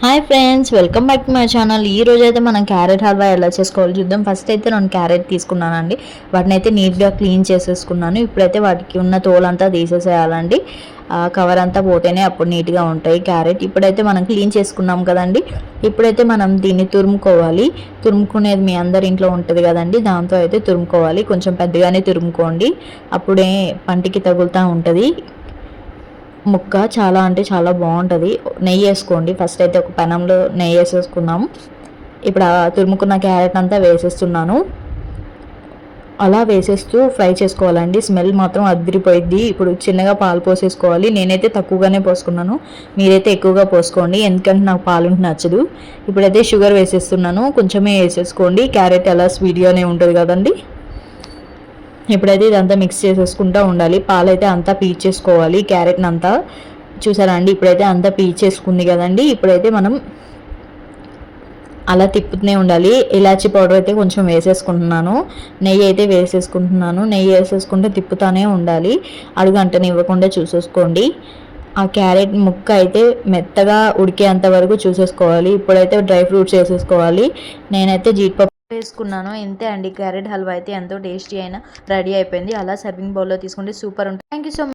Hi friends, welcome back to my channel. ఈ రోజు అయితే మనం క్యారెట్ హల్వా ఎలా చేసుకోవాలో చూద్దాం. ఫస్ట్ అయితే నేను క్యారెట్ తీసుకున్నానండి. వాటిని అయితే నీట్గా క్లీన్ చేసేసుకున్నాను. ఇప్పుడైతే వాటికి ఉన్న తోలంతా తీసేసేయాలండి. కవర్ అంతా పోతేనే అప్పుడు నీట్గా ఉంటాయి క్యారెట్. ఇప్పుడైతే మనం క్లీన్ చేసుకున్నాం కదండి. ఇప్పుడైతే మనం దీన్ని తురుముకోవాలి. తురుముకునేది మీ అందరి ఇంట్లో ఉంటుంది కదండి, దాంతో అయితే తురుముకోవాలి. కొంచెం పెద్దగానే తురుముకోండి, అప్పుడే పంటికి తగులుతూ ఉంటుంది. ముక్క చాలా అంటే చాలా బాగుంటుంది. నెయ్యి వేసుకోండి. ఫస్ట్ అయితే ఒక పెనంలో నెయ్యి వేసేసుకుందాము. ఇప్పుడు ఆ తురుముకున్న క్యారెట్ అంతా వేసేస్తున్నాను. అలా వేసేస్తూ ఫ్రై చేసుకోవాలండి. స్మెల్ మాత్రం అదిరిపోయిద్ది. ఇప్పుడు చిన్నగా పాలు పోసేసుకోవాలి. నేనైతే తక్కువగానే పోసుకున్నాను, మీరైతే ఎక్కువగా పోసుకోండి, ఎందుకంటే నాకు పాలు నచ్చదు. ఇప్పుడైతే షుగర్ వేసేస్తున్నాను, కొంచెమే వేసేసుకోండి. క్యారెట్ అలా స్వీట్గానే ఉంటుంది కదండి. ఇప్పుడైతే ఇదంతా మిక్స్ చేసేసుకుంటూ ఉండాలి. పాలైతే అంతా పీల్చేసుకోవాలి క్యారెట్ని అంతా. చూసారా అండి, ఇప్పుడైతే అంతా పీల్చేసుకుంది కదండి. ఇప్పుడైతే మనం అలా తిప్పుతూనే ఉండాలి. ఇలాచీ పౌడర్ అయితే కొంచెం వేసేసుకుంటున్నాను, నెయ్యి అయితే వేసేసుకుంటున్నాను. నెయ్యి వేసేసుకుంటే తిప్పుతూనే ఉండాలి, అడుగంటని ఇవ్వకుండా చూసేసుకోండి. ఆ క్యారెట్ ముక్క అయితే మెత్తగా ఉడికేంత వరకు చూసేసుకోవాలి. ఇప్పుడైతే డ్రై ఫ్రూట్స్ వేసేసుకోవాలి. నేనైతే జీడిపప్పు వేసుకున్నాను. ఇంతే అండి, క్యారెట్ హల్వా అయితే ఎంతో టేస్టీ అయినా రెడీ అయిపోయింది. అలా సర్వింగ్ బౌల్లో తీసుకుంటే సూపర్ ఉంటుంది. Thank you so much.